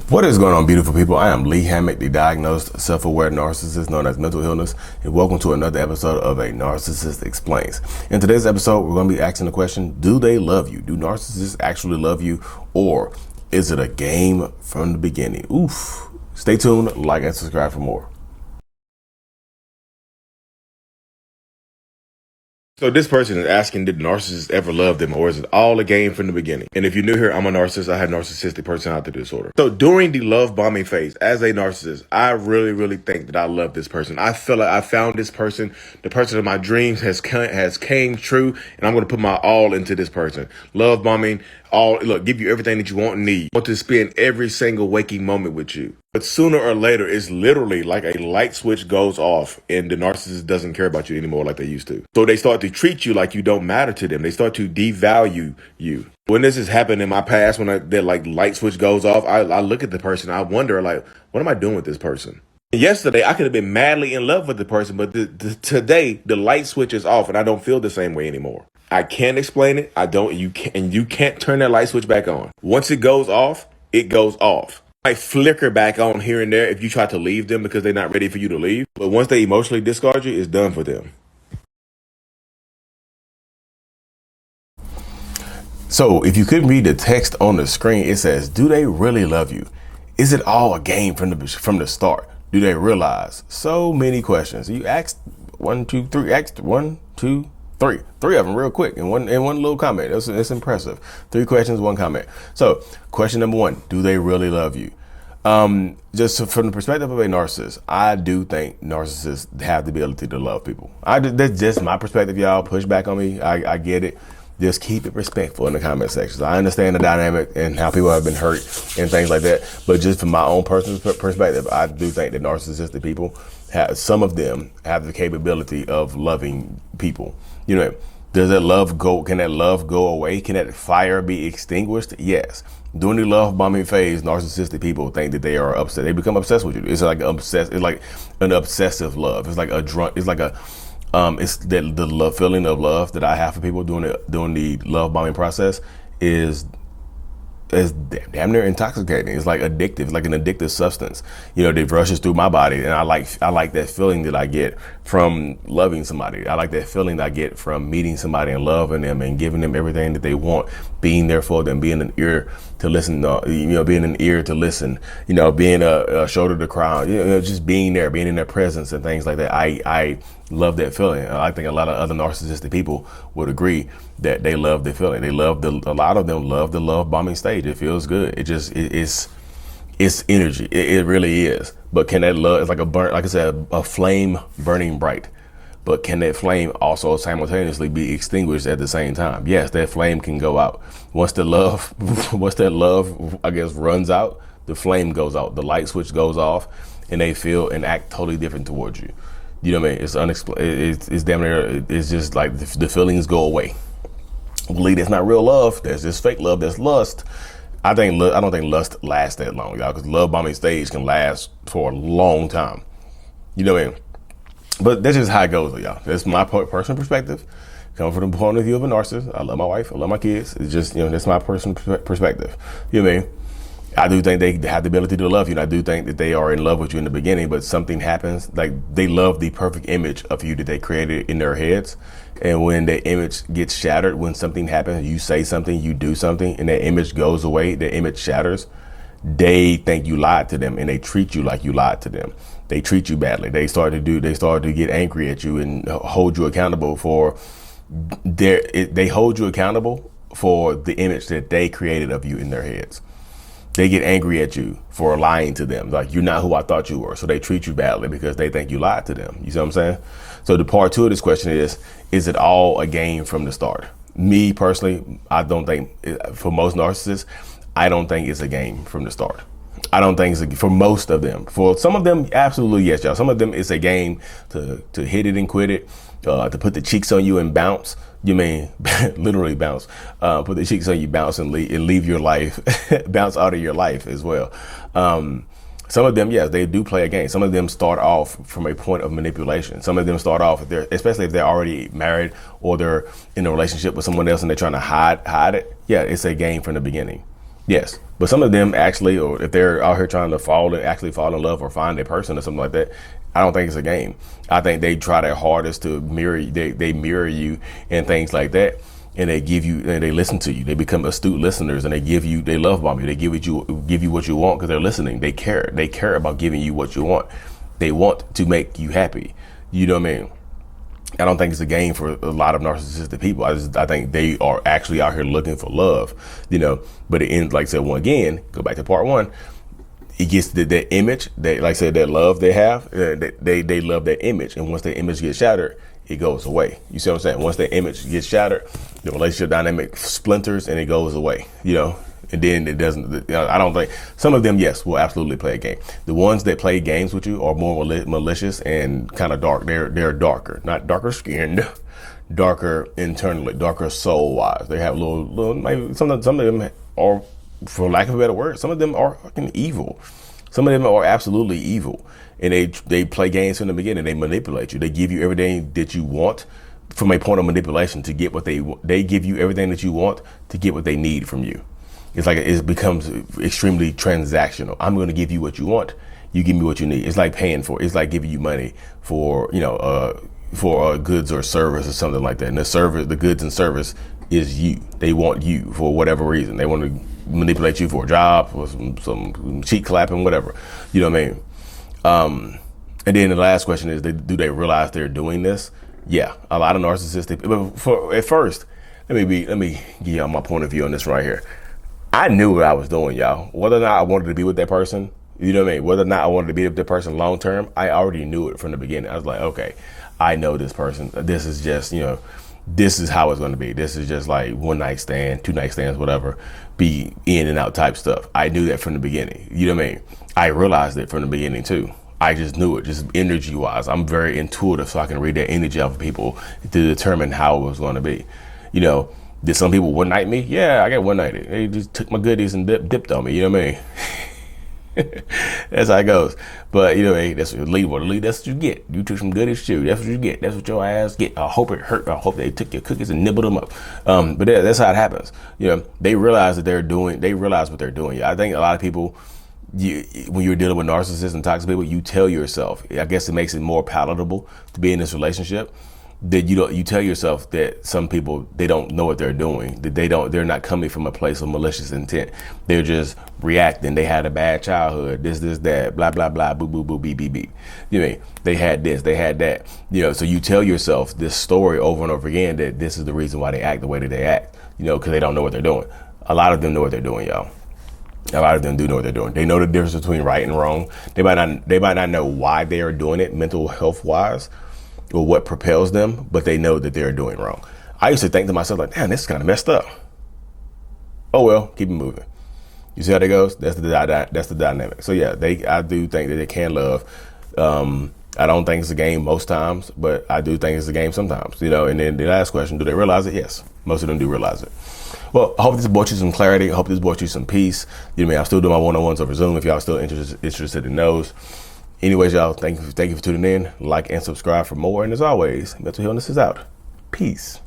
What is going on, beautiful people? I am Lee Hammock, the diagnosed self-aware narcissist known as mental illness, and welcome to another episode of A Narcissist Explains. In today's episode, we're going to be asking the question, do they love you? Do narcissists actually love you, or is it a game from the beginning? Oof. Stay tuned, like and subscribe for more. So this person is asking, did narcissists ever love them, or is it all a game from the beginning? And if you're new here, I'm a narcissist. I have narcissistic personality disorder. So during the love bombing phase, as a narcissist, I really think that I love this person. I feel like I found this person. The person of my dreams has came true, and I'm going to put my all into this person. Love bombing, give you everything that you want and need. I want to spend every single waking moment with you. But sooner or later, it's literally like a light switch goes off and the narcissist doesn't care about you anymore like they used to. So they start to treat you like you don't matter to them. They start to devalue you. When this has happened in my past, when that light switch goes off, I look at the person, I wonder, like, what am I doing with this person? Yesterday, I could have been madly in love with the person, but today, the light switch is off and I don't feel the same way anymore. I can't explain it. You can't turn that light switch back on. Once it goes off, it goes off. Might flicker back on here and there if you try to leave them because they're not ready for you to leave. But once they emotionally discard you, it's done for them. So if you couldn't read the text on the screen, it says, do they really love you? Is it all a game from the start? Do they realize? So many questions. You asked three of them real quick in one little comment. It's impressive. 3 questions, 1 comment. So question number 1, do they really love you? Just from the perspective of a narcissist, I do think narcissists have the ability to love people. That's just my perspective, y'all. Push back on me. I get it. Just keep it respectful in the comment sections. I understand the dynamic and how people have been hurt and things like that. But just from my own personal perspective, I do think that narcissistic people some of them have the capability of loving people. You know, does that love go? Can that love go away? Can that fire be extinguished? Yes. During the love bombing phase, narcissistic people think that they are upset. They become obsessed with you. It's like It's like an obsessive love. It's like a drunk. It's like it's the love feeling of love that I have for people during the love bombing process is damn near intoxicating. It's like addictive. It's like an addictive substance. You know, it rushes through my body, and I like that feeling that I get from loving somebody. I like that feeling that I get from meeting somebody and loving them and giving them everything that they want, being there for them, being an ear to listen. Being an ear to listen. Being a shoulder to cry. Just being there, being in their presence and things like that. I love that feeling. I think a lot of other narcissistic people would agree that they love the feeling. A lot of them love the love bombing stage. It feels good. It's energy. It really is. But can that love, it's like like I said, a flame burning bright. But can that flame also simultaneously be extinguished at the same time? Yes, that flame can go out. Once that love, I guess, runs out, the flame goes out, the light switch goes off, and they feel and act totally different towards you. You know what I mean? It's damn near, it's just like the feelings go away. Believe that's not real love. There's this fake love. That's lust. I don't think lust lasts that long, y'all, because love bombing stage can last for a long time. You know what I mean? But that's just how it goes, y'all. That's my personal perspective. Coming from the point of view of a narcissist. I love my wife. I love my kids. It's just, that's my personal perspective. You know what I mean? I do think they have the ability to love you, and I do think that they are in love with you in the beginning, but something happens, like they love the perfect image of you that they created in their heads. And when that image gets shattered, when something happens, you say something, you do something, and that image goes away, the image shatters, they think you lied to them, and they treat you like you lied to them. They treat you badly. They start to get angry at you and hold you accountable for they hold you accountable for the image that they created of you in their heads. They get angry at you for lying to them. Like, you're not who I thought you were. So they treat you badly because they think you lied to them. You see what I'm saying? So the part 2 of this question is it all a game from the start? Me personally, I don't think, for most narcissists, I don't think it's a game from the start. I don't think it's for most of them. For some of them, absolutely yes, y'all. Some of them, it's a game to hit it and quit it, to put the cheeks on you and bounce. You mean literally bounce, put the cheeks on you, bounce and leave your life, bounce out of your life as well. Some of them, yes, they do play a game. Some of them start off from a point of manipulation. Some of them start off, especially if they're already married or they're in a relationship with someone else and they're trying to hide it. Yeah, it's a game from the beginning. Yes, but some of them actually, or if they're out here trying to actually fall in love or find a person or something like that, I don't think it's a game. I think they try their hardest to mirror. They mirror you and things like that, and they give you and they listen to you. They become astute listeners, and they love bomb you. They give you what you want because they're listening. They care. They care about giving you what you want. They want to make you happy. You know what I mean? I don't think it's a game for a lot of narcissistic people. I think they are actually out here looking for love, but it ends, like I said, go back to part one, it gets that image, like I said, that love they have, they love that image. And once that image gets shattered, it goes away. You see what I'm saying? Once that image gets shattered, the relationship dynamic splinters and it goes away, and then it doesn't. I don't think some of them, yes, will absolutely play a game. The ones that play games with you are more malicious and kind of dark. They're darker, not darker skinned, darker internally, darker soul wise. They have little maybe some of them are, for lack of a better word, some of them are fucking evil. Some of them are absolutely evil, and they play games from the beginning. They manipulate you. They give you everything that you want from a point of manipulation to get what they give you everything that you want to get what they need from you. It's like it becomes extremely transactional. I'm going to give you what you want. You give me what you need. It's like paying for it. It's like giving you money for, for goods or service or something like that. And the goods and service is you. They want you for whatever reason. They want to manipulate you for a job, for some cheek clapping, whatever. You know what I mean? And then the last question is, do they realize they're doing this? Yeah, a lot of narcissistic. But at first, let me give y'all my point of view on this right here. I knew what I was doing, y'all. Whether or not I wanted to be with that person, you know what I mean? Whether or not I wanted to be with that person long term, I already knew it from the beginning. I was like, okay, I know this person. This is just, this is how it's going to be. This is just like one night stand, two night stands, whatever, be in and out type stuff. I knew that from the beginning. You know what I mean? I realized it from the beginning too. I just knew it, just energy wise. I'm very intuitive, so I can read that energy off of people to determine how it was going to be. Did some people one night me? Yeah, I got one nighted. They just took my goodies and dipped on me. You know what I mean? That's how it goes. But hey, that's what that's what you get. You took some goodies too. That's what you get. That's what your ass get. I hope it hurt. I hope they took your cookies and nibbled them up. But that's how it happens. They realize what they're doing. Yeah, I think a lot of people, when you're dealing with narcissists and toxic people, you tell yourself, I guess it makes it more palatable to be in this relationship, that you tell yourself that some people, they don't know what they're doing, that they're not coming from a place of malicious intent. They're just reacting. They had a bad childhood, this, that, blah, blah, blah, boo, boo, boo, beep, beep, beep. They had this, they had that, so you tell yourself this story over and over again, that this is the reason why they act the way that they act, because they don't know what they're doing. A lot of them know what they're doing, y'all. A lot of them do know what they're doing. They know the difference between right and wrong. They might not know why they are doing it mental health wise, or what propels them, but they know that they're doing wrong. I used to think to myself, like, damn, this is kind of messed up. Oh well, keep it moving. You see how that goes? That's the dynamic. So yeah, I do think that they can love. I don't think it's a game most times, but I do think it's a game sometimes. And then the last question, do they realize it? Yes, most of them do realize it. Well, I hope this brought you some clarity. I hope this brought you some peace. I'm still doing my one-on-ones over Zoom if y'all still interested in those. Anyways, y'all, thank you for tuning in. Like and subscribe for more. And as always, mental illness is out. Peace.